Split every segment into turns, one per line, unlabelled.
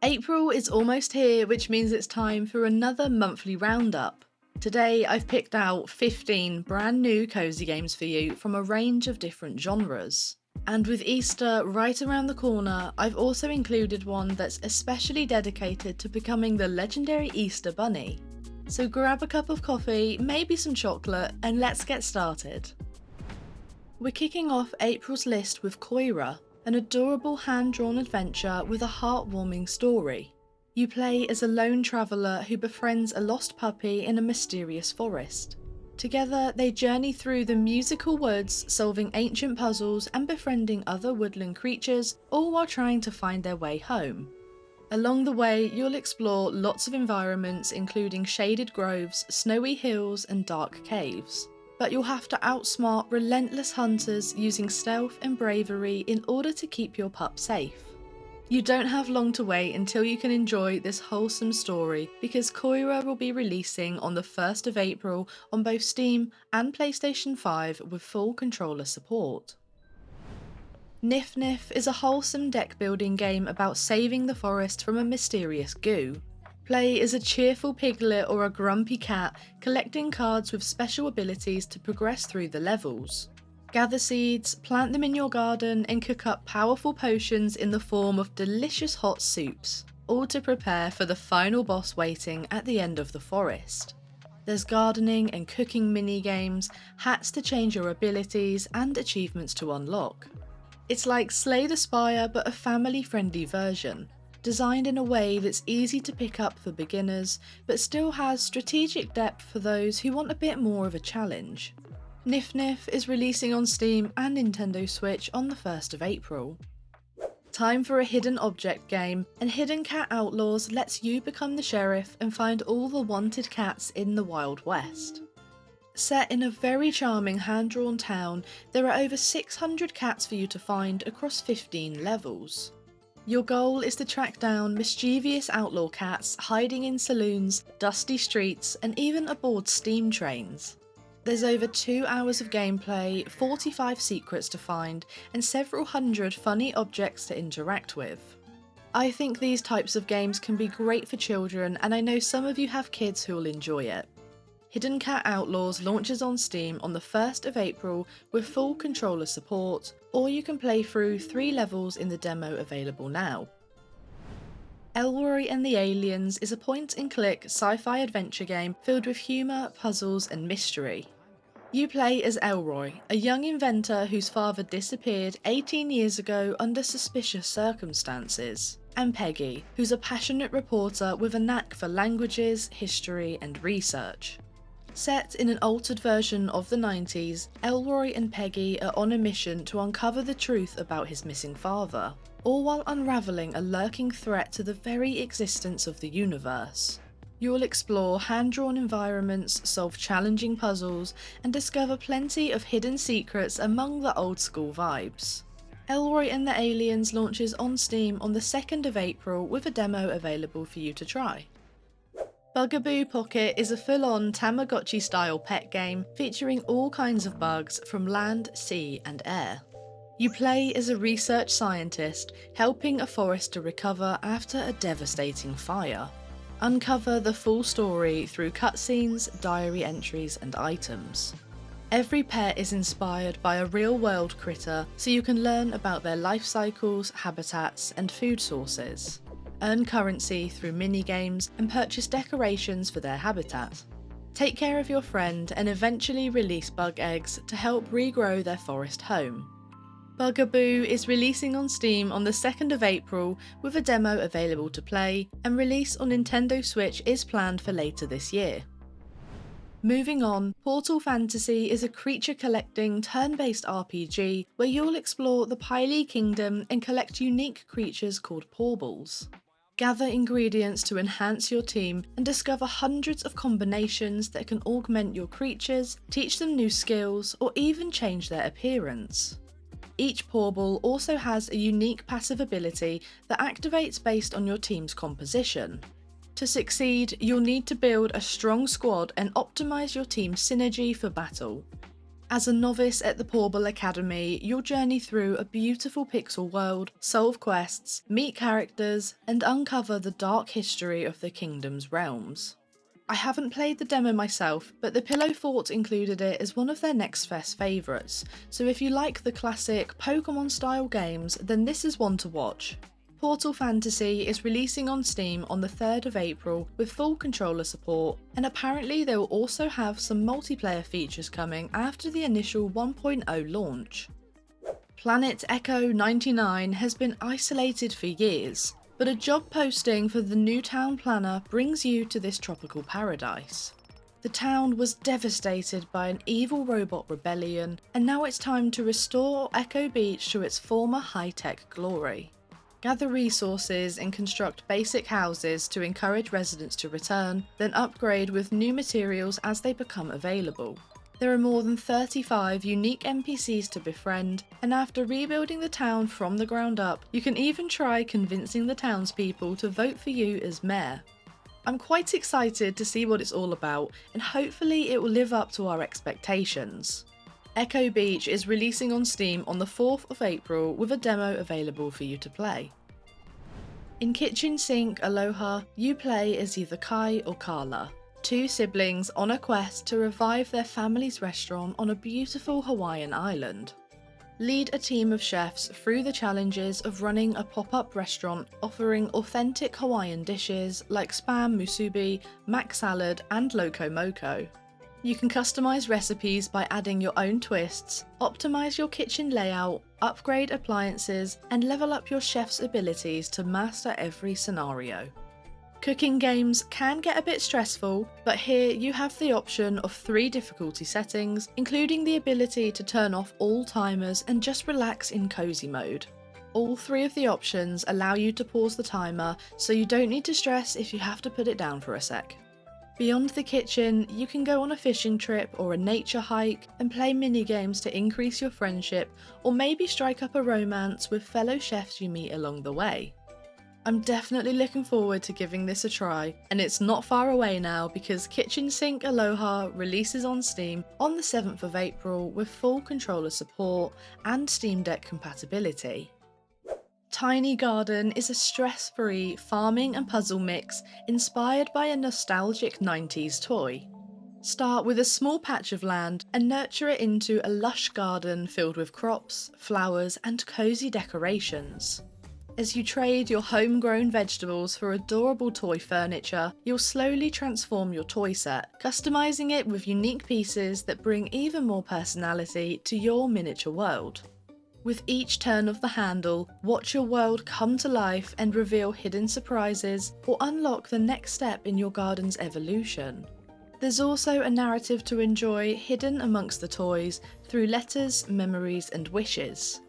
April is almost here, which means it's time for another monthly roundup. Today I've picked out 15 brand new cozy games for you from a range of different genres. And with Easter right around the corner, I've also included one that's especially dedicated to becoming the legendary Easter Bunny. So grab a cup of coffee, maybe some chocolate, and let's get started. We're kicking off April's list with Koira, an adorable hand-drawn adventure with a heartwarming story. You play as a lone traveller who befriends a lost puppy in a mysterious forest. Together, they journey through the musical woods, solving ancient puzzles and befriending other woodland creatures, all while trying to find their way home. Along the way, you'll explore lots of environments including shaded groves, snowy hills and dark caves. But you'll have to outsmart relentless hunters using stealth and bravery in order to keep your pup safe. You don't have long to wait until you can enjoy this wholesome story because Koira will be releasing on the 1st of April on both Steam and PlayStation 5 with full controller support. Nif Nif is a wholesome deck building game about saving the forest from a mysterious goo. Play as a cheerful piglet or a grumpy cat, collecting cards with special abilities to progress through the levels. Gather seeds, plant them in your garden and cook up powerful potions in the form of delicious hot soups, all to prepare for the final boss waiting at the end of the forest. There's gardening and cooking mini-games, hats to change your abilities and achievements to unlock. It's like Slay the Spire but a family-friendly version, designed in a way that's easy to pick up for beginners but still has strategic depth for those who want a bit more of a challenge. Nif Nif is releasing on Steam and Nintendo Switch on the 1st of April. Time for a hidden object game, and Hidden Cat Outlaws lets you become the sheriff and find all the wanted cats in the Wild West. Set in a very charming hand-drawn town, there are over 600 cats for you to find across 15 levels. Your goal is to track down mischievous outlaw cats hiding in saloons, dusty streets, and even aboard steam trains. There's over 2 hours of gameplay, 45 secrets to find, and several hundred funny objects to interact with. I think these types of games can be great for children, and I know some of you have kids who'll enjoy it. Hidden Cat Outlaws launches on Steam on the 1st of April with full controller support, or you can play through 3 levels in the demo available now. Elroy and the Aliens is a point-and-click sci-fi adventure game filled with humour, puzzles and mystery. You play as Elroy, a young inventor whose father disappeared 18 years ago under suspicious circumstances, and Peggy, who's a passionate reporter with a knack for languages, history and research. Set in an altered version of the 90s, Elroy and Peggy are on a mission to uncover the truth about his missing father, all while unravelling a lurking threat to the very existence of the universe. You'll explore hand-drawn environments, solve challenging puzzles, and discover plenty of hidden secrets among the old-school vibes. Elroy and the Aliens launches on Steam on the 2nd of April with a demo available for you to try. Bugaboo Pocket is a full-on Tamagotchi-style pet game featuring all kinds of bugs from land, sea and air. You play as a research scientist, helping a forest to recover after a devastating fire. Uncover the full story through cutscenes, diary entries and items. Every pet is inspired by a real-world critter, so you can learn about their life cycles, habitats and food sources. Earn currency through mini-games and purchase decorations for their habitat. Take care of your friend and eventually release bug eggs to help regrow their forest home. Bugaboo is releasing on Steam on the 2nd of April with a demo available to play, and release on Nintendo Switch is planned for later this year. Moving on, Portal Fantasy is a creature-collecting, turn-based RPG where you'll explore the Pili Kingdom and collect unique creatures called Porbles. Gather ingredients to enhance your team and discover hundreds of combinations that can augment your creatures, teach them new skills, or even change their appearance. Each Porble also has a unique passive ability that activates based on your team's composition. To succeed, you'll need to build a strong squad and optimise your team's synergy for battle. As a novice at the Wizdom Academy, you'll journey through a beautiful pixel world, solve quests, meet characters, and uncover the dark history of the kingdom's realms. I haven't played the demo myself, but the Pillow Fort included it as one of their Next Fest favourites, so if you like the classic Pokemon-style games, then this is one to watch. Portal Fantasy is releasing on Steam on the 3rd of April with full controller support, and apparently they will also have some multiplayer features coming after the initial 1.0 launch. Planet Ekoh 99 has been isolated for years, but a job posting for the new town planner brings you to this tropical paradise. The town was devastated by an evil robot rebellion, and now it's time to restore Ekoh Beach to its former high-tech glory. Gather resources and construct basic houses to encourage residents to return, then upgrade with new materials as they become available. There are more than 35 unique NPCs to befriend, and after rebuilding the town from the ground up, you can even try convincing the townspeople to vote for you as mayor. I'm quite excited to see what it's all about, and hopefully it will live up to our expectations. Ekoh Beach is releasing on Steam on the 4th of April with a demo available for you to play. In Kitchen Sink Aloha, you play as either Kai or Carla, two siblings on a quest to revive their family's restaurant on a beautiful Hawaiian island. Lead a team of chefs through the challenges of running a pop-up restaurant offering authentic Hawaiian dishes like spam musubi, mac salad and loco moco. You can customise recipes by adding your own twists, optimise your kitchen layout, upgrade appliances, and level up your chef's abilities to master every scenario. Cooking games can get a bit stressful, but here you have the option of 3 difficulty settings, including the ability to turn off all timers and just relax in cozy mode. All 3 of the options allow you to pause the timer, so you don't need to stress if you have to put it down for a sec. Beyond the kitchen, you can go on a fishing trip or a nature hike and play mini-games to increase your friendship, or maybe strike up a romance with fellow chefs you meet along the way. I'm definitely looking forward to giving this a try, and it's not far away now because Kitchen Sink Aloha releases on Steam on the 7th of April with full controller support and Steam Deck compatibility. Tiny Garden is a stress-free farming and puzzle mix inspired by a nostalgic 90s toy. Start with a small patch of land and nurture it into a lush garden filled with crops, flowers and cosy decorations. As you trade your homegrown vegetables for adorable toy furniture, you'll slowly transform your toy set, customizing it with unique pieces that bring even more personality to your miniature world. With each turn of the handle, watch your world come to life and reveal hidden surprises or unlock the next step in your garden's evolution. There's also a narrative to enjoy hidden amongst the toys through letters, memories and wishes.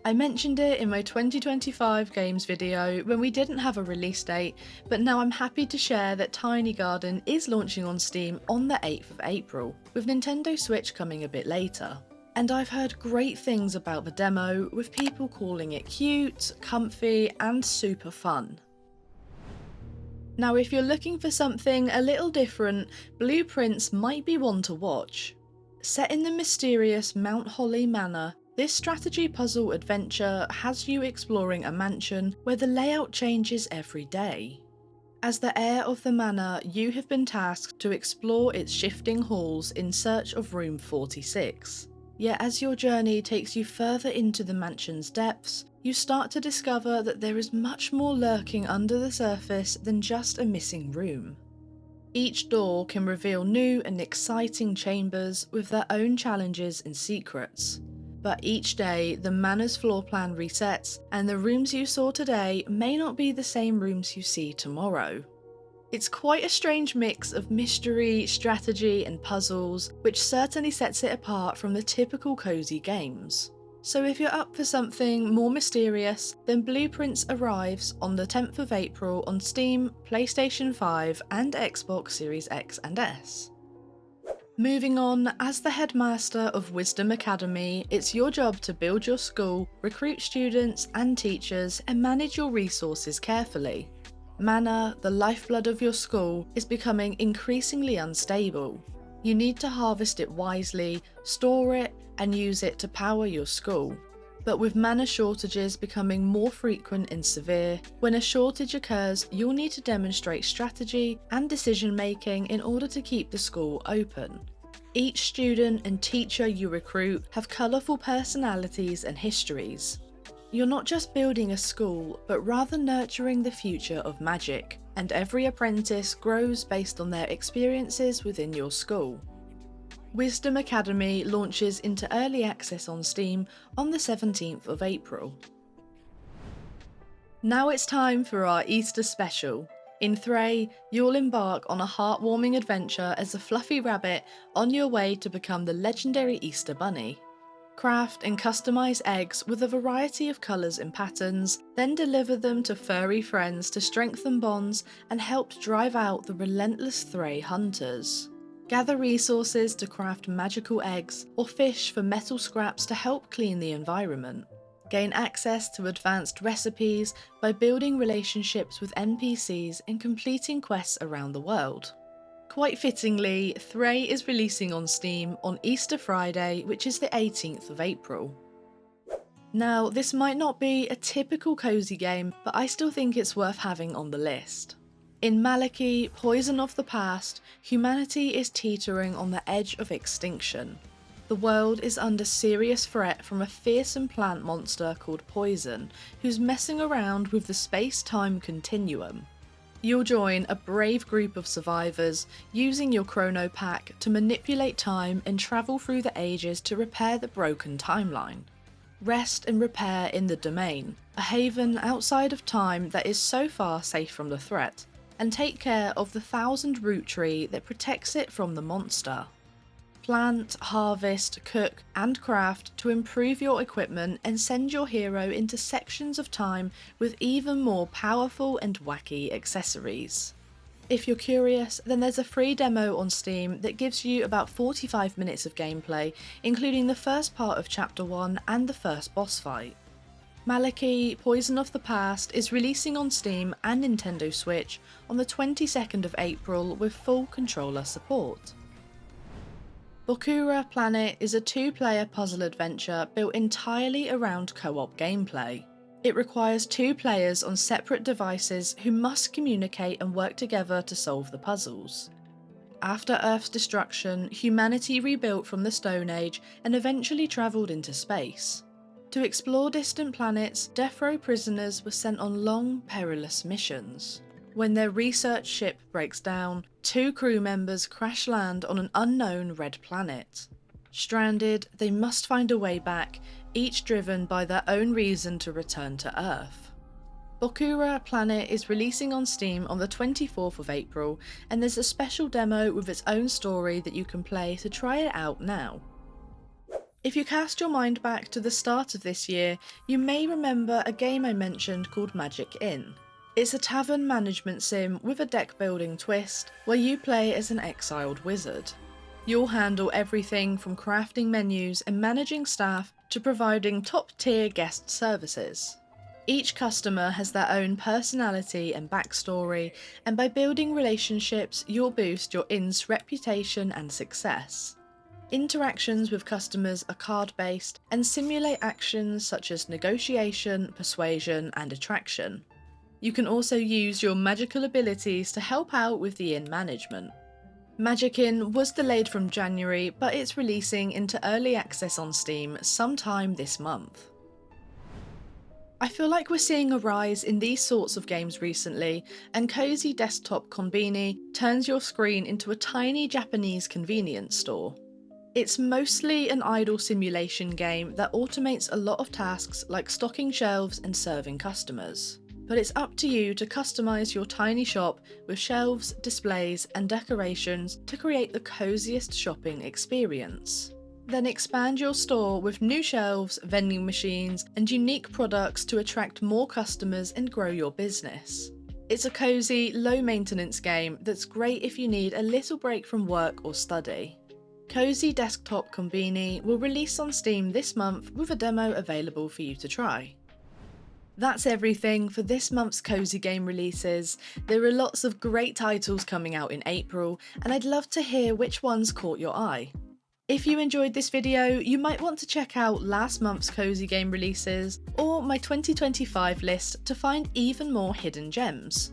I mentioned it in my 2025 games video when we didn't have a release date, but now I'm happy to share that Tiny Garden is launching on Steam on the 8th of April, with Nintendo Switch coming a bit later. And I've heard great things about the demo, with people calling it cute, comfy and super fun. Now if you're looking for something a little different, Blueprints might be one to watch. Set in the mysterious Mount Holly Manor, this strategy puzzle adventure has you exploring a mansion where the layout changes every day. As the heir of the manor, you have been tasked to explore its shifting halls in search of room 46. Yet as your journey takes you further into the mansion's depths, you start to discover that there is much more lurking under the surface than just a missing room. Each door can reveal new and exciting chambers with their own challenges and secrets. But each day, the manor's floor plan resets, and the rooms you saw today may not be the same rooms you see tomorrow. It's quite a strange mix of mystery, strategy and puzzles, which certainly sets it apart from the typical cozy games. So if you're up for something more mysterious, then Blueprints arrives on the 10th of April on Steam, PlayStation 5 and Xbox Series X and S. Moving on, as the headmaster of Wizdom Academy, it's your job to build your school, recruit students and teachers, and manage your resources carefully. Mana, the lifeblood of your school, is becoming increasingly unstable. You need to harvest it wisely, store it, and use it to power your school. But with mana shortages becoming more frequent and severe, when a shortage occurs, you'll need to demonstrate strategy and decision making in order to keep the school open. Each student and teacher you recruit have colourful personalities and histories. You're not just building a school, but rather nurturing the future of magic, and every apprentice grows based on their experiences within your school. Wizdom Academy launches into early access on Steam on the 17th of April. Now it's time for our Easter special. In Thrae, you'll embark on a heartwarming adventure as a fluffy rabbit on your way to become the legendary Easter Bunny. Craft and customise eggs with a variety of colours and patterns, then deliver them to furry friends to strengthen bonds and help drive out the relentless Thrae hunters. Gather resources to craft magical eggs or fish for metal scraps to help clean the environment. Gain access to advanced recipes by building relationships with NPCs and completing quests around the world. Quite fittingly, Thrae is releasing on Steam on Easter Friday, which is the 18th of April. Now, this might not be a typical cozy game, but I still think it's worth having on the list. In Maliki, Poison of the Past, humanity is teetering on the edge of extinction. The world is under serious threat from a fearsome plant monster called Poison, who's messing around with the space-time continuum. You'll join a brave group of survivors using your chrono pack to manipulate time and travel through the ages to repair the broken timeline. Rest and repair in the Domain, a haven outside of time that is so far safe from the threat, and take care of the 1,000-root tree that protects it from the monster. Plant, harvest, cook, and craft to improve your equipment and send your hero into sections of time with even more powerful and wacky accessories. If you're curious, then there's a free demo on Steam that gives you about 45 minutes of gameplay, including the first part of Chapter 1 and the first boss fight. Maliki, Poison of the Past is releasing on Steam and Nintendo Switch on the 22nd of April with full controller support. BOKURA Planet is a two-player puzzle adventure built entirely around co-op gameplay. It requires two players on separate devices who must communicate and work together to solve the puzzles. After Earth's destruction, humanity rebuilt from the Stone Age and eventually travelled into space. To explore distant planets, death row prisoners were sent on long, perilous missions. When their research ship breaks down, two crew members crash land on an unknown red planet. Stranded, they must find a way back, each driven by their own reason to return to Earth. BOKURA Planet is releasing on Steam on the 24th of April, and there's a special demo with its own story that you can play to try it out now. If you cast your mind back to the start of this year, you may remember a game I mentioned called Magic Inn. It's a tavern management sim with a deck building twist where you play as an exiled wizard. You'll handle everything from crafting menus and managing staff to providing top-tier guest services. Each customer has their own personality and backstory, and by building relationships, you'll boost your inn's reputation and success. Interactions with customers are card-based and simulate actions such as negotiation, persuasion, and attraction. You can also use your magical abilities to help out with the inn management. Magic Inn was delayed from January, but it's releasing into early access on Steam sometime this month. I feel like we're seeing a rise in these sorts of games recently, and cozy desktop Konbini turns your screen into a tiny Japanese convenience store. It's mostly an idle simulation game that automates a lot of tasks like stocking shelves and serving customers. But it's up to you to customise your tiny shop with shelves, displays and decorations to create the coziest shopping experience. Then expand your store with new shelves, vending machines and unique products to attract more customers and grow your business. It's a cosy, low-maintenance game that's great if you need a little break from work or study. Cozy Desktop Konbini will release on Steam this month with a demo available for you to try. That's everything for this month's cozy game releases. There are lots of great titles coming out in April, and I'd love to hear which ones caught your eye. If you enjoyed this video, you might want to check out last month's cozy game releases or my 2025 list to find even more hidden gems.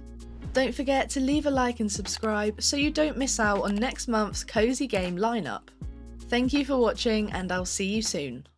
Don't forget to leave a like and subscribe so you don't miss out on next month's cozy game lineup. Thank you for watching, and I'll see you soon.